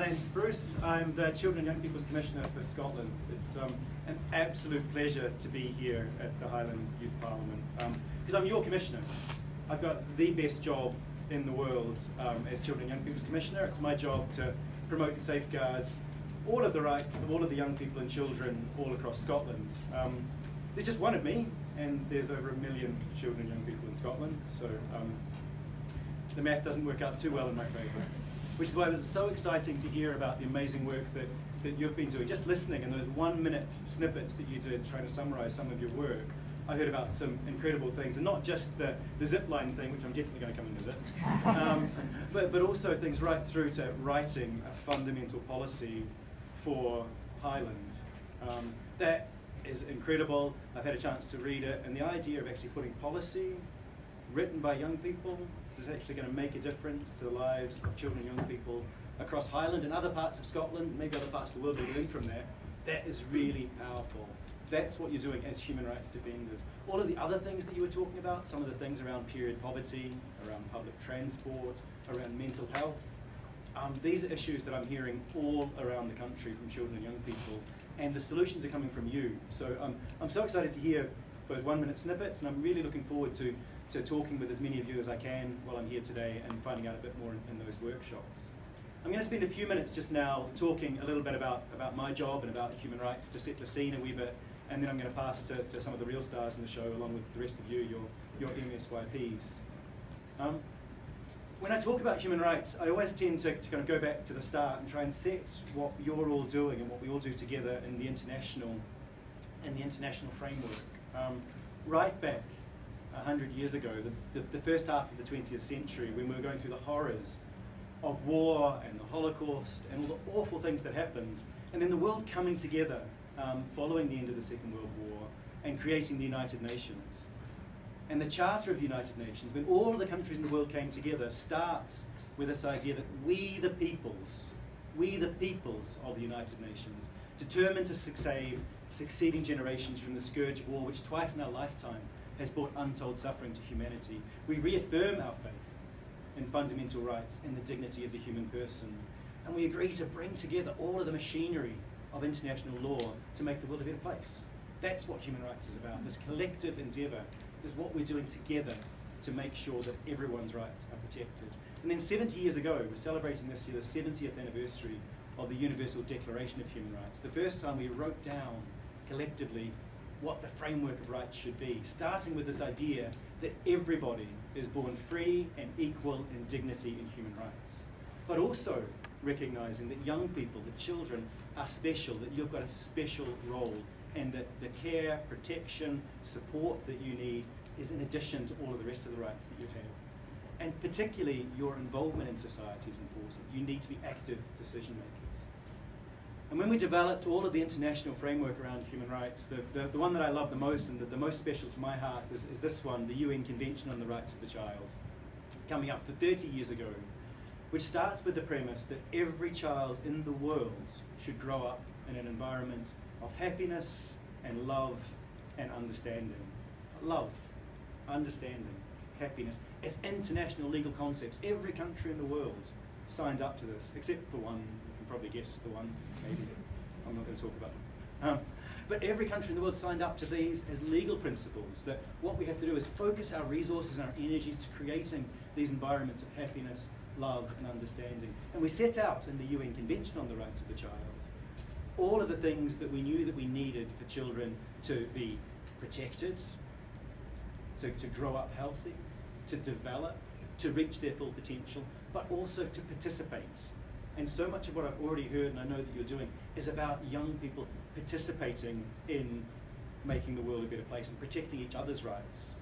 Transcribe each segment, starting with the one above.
name's Bruce. I'm the Children and Young People's Commissioner for Scotland. It's an absolute pleasure to be here at the Highland Youth Parliament because I'm your Commissioner. I've got the best job in the world as Children and Young People's Commissioner. It's my job to promote and safeguard all of the rights of all of the young people and children all across Scotland. There's just one of me, and there's over 1 million children and young people in Scotland, so the math doesn't work out too well in my favour. Which is why it was so exciting to hear about the amazing work that you've been doing. Just listening and those 1-minute snippets that you did trying to summarise some of your work, I heard about some incredible things, and not just the zipline thing, which I'm definitely going to come and visit, but also things right through to writing a fundamental policy for Highland. That is incredible. I've had a chance to read it, and the idea of actually putting policy written by young people is actually going to make a difference to the lives of children and young people across Highland and other parts of Scotland, maybe other parts of the world will learn from that. That is really powerful. That's what you're doing as human rights defenders. All of the other things that you were talking about, some of the things around period poverty, around public transport, around mental health, these are issues that I'm hearing all around the country from children and young people, and the solutions are coming from you. So I'm so excited to hear those 1-minute snippets, and I'm really looking forward to talking with as many of you as I can while I'm here today and finding out a bit more in those workshops. I'm going to spend a few minutes just now talking a little bit about my job and about human rights to set the scene a wee bit, and then I'm going to pass to some of the real stars in the show along with the rest of you, your MSYPs. When I talk about human rights, I always tend to kind of go back to the start and try and set what you're all doing and what we all do together in the international framework. Right back 100 years ago, the first half of the 20th century, when we were going through the horrors of war and the Holocaust and all the awful things that happened, and then the world coming together following the end of the Second World War and creating the United Nations. And the Charter of the United Nations, when all the countries in the world came together, starts with this idea that we the peoples of the United Nations, determined to save succeeding generations from the scourge of war, which twice in our lifetime has brought untold suffering to humanity. We reaffirm our faith in fundamental rights and the dignity of the human person. And we agree to bring together all of the machinery of international law to make the world a better place. That's what human rights is about. This collective endeavour is what we're doing together to make sure that everyone's rights are protected. And then 70 years ago, we're celebrating this year the 70th anniversary of the Universal Declaration of Human Rights. The first time we wrote down collectively what the framework of rights should be, starting with this idea that everybody is born free and equal in dignity and human rights, but also recognising that young people, the children, are special, that you've got a special role, and that the care, protection, support that you need is in addition to all of the rest of the rights that you have. And particularly your involvement in society is important. You need to be active decision makers. And when we developed all of the international framework around human rights, the one that I love the most and the most special to my heart is this one, the UN Convention on the Rights of the Child, coming up for 30 years ago, which starts with the premise that every child in the world should grow up in an environment of happiness and love and understanding. Love, understanding, happiness as international legal concepts. Every country in the world signed up to this, except for one. You can probably guess the one, maybe. I'm not going to talk about them. But every country in the world signed up to these as legal principles, that what we have to do is focus our resources and our energies to creating these environments of happiness, love and understanding. And we set out in the UN Convention on the Rights of the Child all of the things that we knew that we needed for children to be protected, to grow up healthy, to develop, to reach their full potential, but also to participate. And so much of what I've already heard, and I know that you're doing, is about young people participating in making the world a better place and protecting each other's rights.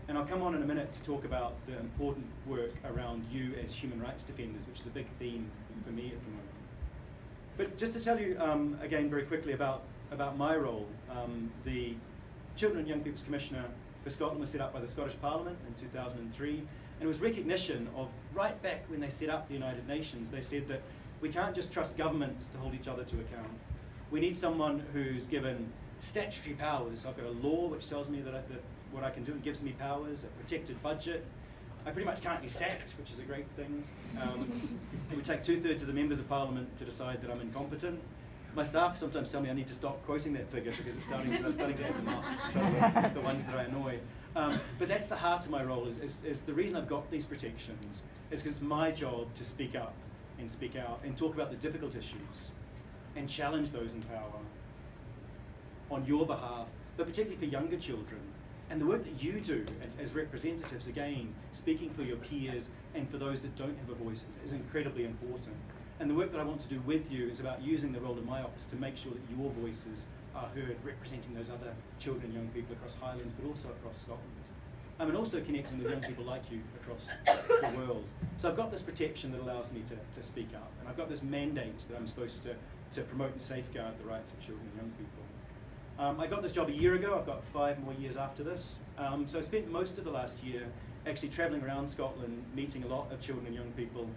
And I'll come on in a minute to talk about the important work around you as human rights defenders, which is a big theme for me at the moment. But just to tell you again very quickly about my role, the Children and Young People's Commissioner for Scotland was set up by the Scottish Parliament in 2003, and it was recognition of, right back when they set up the United Nations, they said that we can't just trust governments to hold each other to account. We need someone who's given statutory powers. I've got a law which tells me that what I can do and gives me powers, a protected budget, I pretty much can't be sacked, which is a great thing. It would take 2/3 of the members of parliament to decide that I'm incompetent. My staff sometimes tell me I need to stop quoting that figure because it's starting to add them up, so the ones that I annoy. But that's the heart of my role, is the reason I've got these protections is because it's my job to speak up and speak out and talk about the difficult issues and challenge those in power on your behalf, but particularly for younger children. And the work that you do as representatives, again, speaking for your peers and for those that don't have a voice is incredibly important. And the work that I want to do with you is about using the role in my office to make sure that your voices are heard, representing those other children and young people across Highlands, but also across Scotland. And also connecting with young people like you across the world. So I've got this protection that allows me to speak up, and I've got this mandate that I'm supposed to promote and safeguard the rights of children and young people. I got this job a year ago. I've got 5 more years after this. So I spent most of the last year actually travelling around Scotland, meeting a lot of children and young people,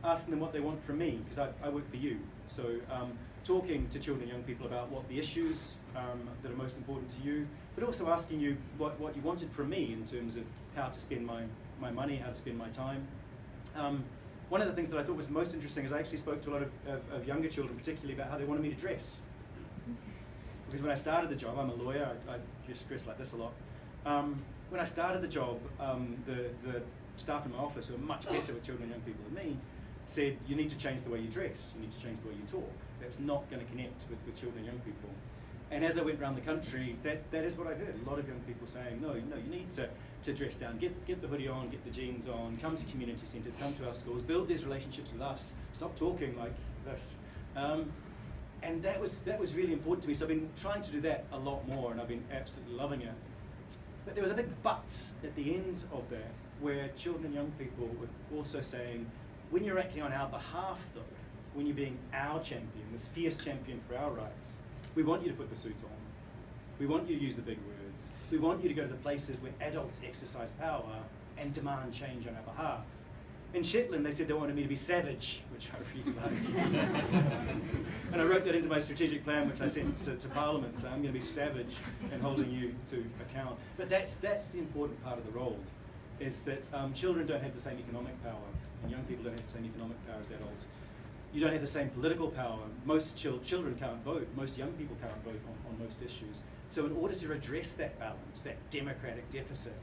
asking them what they want from me, because I work for you. So talking to children and young people about what the issues that are most important to you, but also asking you what you wanted from me in terms of how to spend my money, how to spend my time. One of the things that I thought was most interesting is I actually spoke to a lot of younger children, particularly about how they wanted me to dress. Because when I started the job, I'm a lawyer, I just dress like this a lot. When I started the job, the staff in my office, who are much better with children and young people than me, said, you need to change the way you dress, you need to change the way you talk. That's not going to connect with children and young people. And as I went around the country, that is what I heard. A lot of young people saying, no, you need to dress down, get the hoodie on, get the jeans on, come to community centres, come to our schools, build these relationships with us, stop talking like this. And that was really important to me, so I've been trying to do that a lot more, and I've been absolutely loving it. But there was a big but at the end of that, where children and young people were also saying, when you're acting on our behalf though, when you're being our champion, this fierce champion for our rights, we want you to put the suit on. We want you to use the big words. We want you to go to the places where adults exercise power and demand change on our behalf. In Shetland, they said they wanted me to be savage, which I really like. And I wrote that into my strategic plan, which I sent to Parliament, so I'm going to be savage and holding you to account. But that's the important part of the role, is that children don't have the same economic power, and young people don't have the same economic power as adults. You don't have the same political power. Most children can't vote. Most young people can't vote on most issues. So in order to address that balance, that democratic deficit,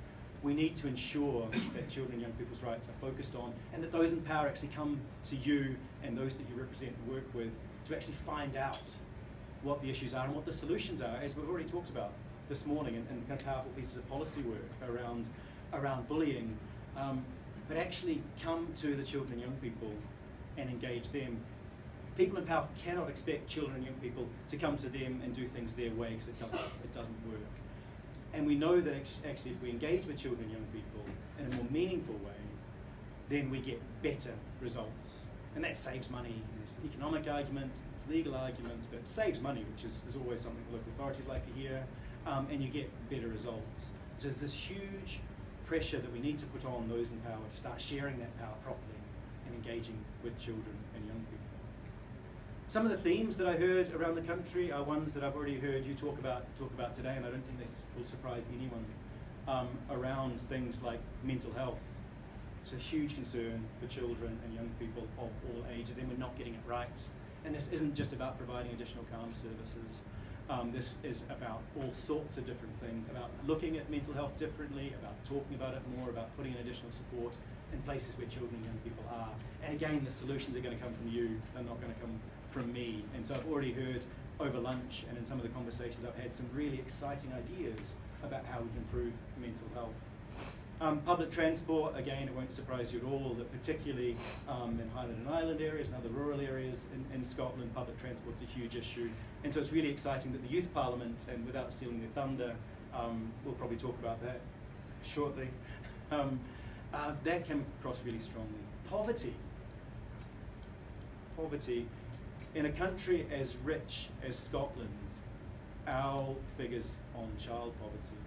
we need to ensure that children and young people's rights are focused on, and that those in power actually come to you and those that you represent and work with to actually find out what the issues are and what the solutions are, as we've already talked about this morning, and kind of powerful pieces of policy work around bullying, but actually come to the children and young people and engage them. People in power cannot expect children and young people to come to them and do things their way, because it doesn't work. And we know that actually if we engage with children and young people in a more meaningful way, then we get better results. And that saves money. There's economic arguments, there's legal arguments, but it saves money, which is always something the local authorities like to hear, and you get better results. So there's this huge pressure that we need to put on those in power to start sharing that power properly and engaging with children and young people. Some of the themes that I heard around the country are ones that I've already heard you talk about today, and I don't think this will surprise anyone, around things like mental health. It's a huge concern for children and young people of all ages, and we're not getting it right. And this isn't just about providing additional calm services. This is about all sorts of different things, about looking at mental health differently, about talking about it more, about putting in additional support in places where children and young people are. And again, the solutions are going to come from you, they're not going to come from me. And so I've already heard over lunch and in some of the conversations I've had some really exciting ideas about how we can improve mental health. Public transport, again, it won't surprise you at all that particularly in Highland and Island areas and other rural areas in Scotland, public transport's a huge issue. And so it's really exciting that the Youth Parliament, and without stealing their thunder, we'll probably talk about that shortly, that came across really strongly. Poverty. In a country as rich as Scotland, our figures on child poverty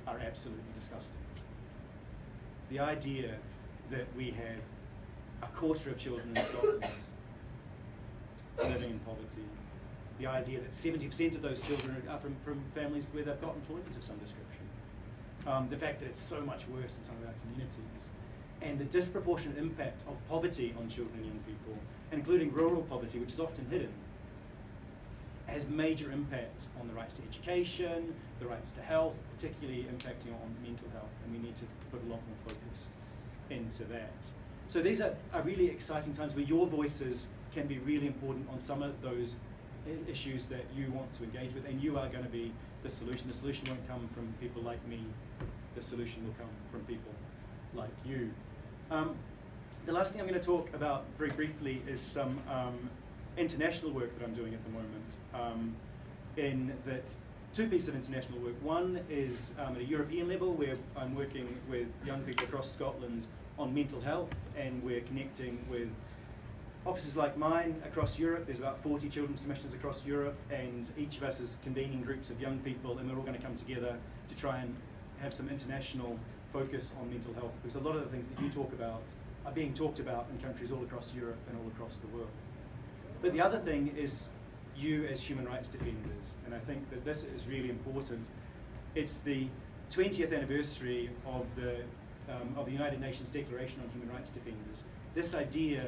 are absolutely disgusting. The idea that we have a quarter of children in Scotland living in poverty, the idea that 70% of those children are from families where they've got employment of some description, the fact that it's so much worse in some of our communities, and the disproportionate impact of poverty on children and young people, including rural poverty, which is often hidden, has major impact on the rights to education, the rights to health, particularly impacting on mental health, and we need to put a lot more focus into that. So these are really exciting times where your voices can be really important on some of those issues that you want to engage with, and you are going to be the solution. The solution won't come from people like me, the solution will come from people like you. The last thing I'm going to talk about very briefly is some international work that I'm doing at the moment. In that, two pieces of international work. One is at a European level, where I'm working with young people across Scotland on mental health, and we're connecting with offices like mine across Europe. There's about 40 children's commissions across Europe, and each of us is convening groups of young people, and we're all going to come together to try and have some international focus on mental health, because a lot of the things that you talk about are being talked about in countries all across Europe and all across the world. But the other thing is you as human rights defenders, and I think that this is really important. It's the 20th anniversary of the United Nations Declaration on Human Rights Defenders. This idea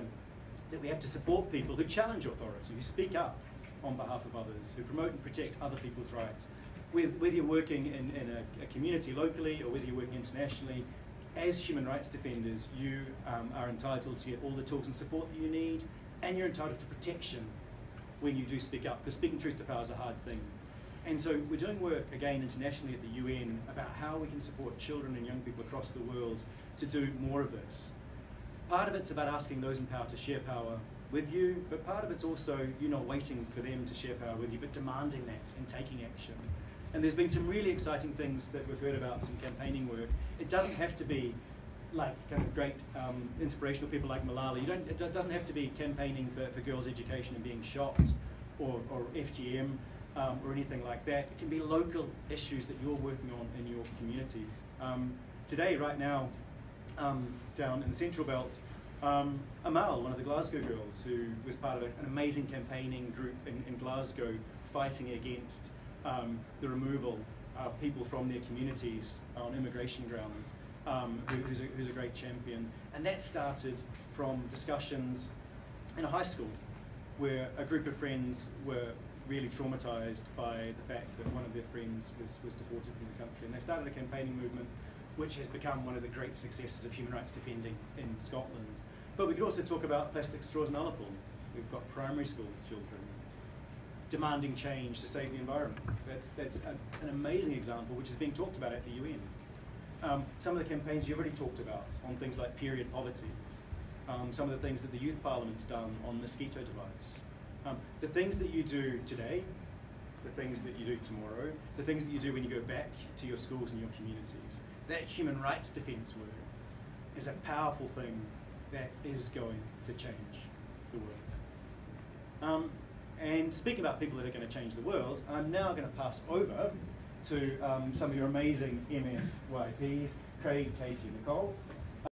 that we have to support people who challenge authority, who speak up on behalf of others, who promote and protect other people's rights. Whether you're working in a community locally or whether you're working internationally, as human rights defenders, you are entitled to get all the tools and support that you need, and you're entitled to protection when you do speak up, because speaking truth to power is a hard thing. And so we're doing work, again, internationally at the UN about how we can support children and young people across the world to do more of this. Part of it's about asking those in power to share power with you, but part of it's also you not waiting for them to share power with you, but demanding that and taking action. And there's been some really exciting things that we've heard about, some campaigning work. It doesn't have to be like kind of great inspirational people like Malala. It doesn't have to be campaigning for girls' education and being shot, or FGM, or anything like that. It can be local issues that you're working on in your communities. Today, right now, down in the Central Belt, Amal, one of the Glasgow girls, who was part of an amazing campaigning group in Glasgow fighting against the removal of people from their communities on immigration grounds, who's a great champion. And that started from discussions in a high school where a group of friends were really traumatized by the fact that one of their friends was deported from the country. And they started a campaigning movement which has become one of the great successes of human rights defending in Scotland. But we could also talk about plastic straws in Ullapool. We've got primary school children demanding change to save the environment. That's an amazing example which is being talked about at the UN. Some of the campaigns you've already talked about on things like period poverty, some of the things that the Youth Parliament's done on mosquito device, the things that you do today, the things that you do tomorrow, the things that you do when you go back to your schools and your communities. That human rights defence work is a powerful thing that is going to change the world. And speaking about people that are going to change the world, I'm now going to pass over to some of your amazing MSYPs, Craig, Katie, and Nicole.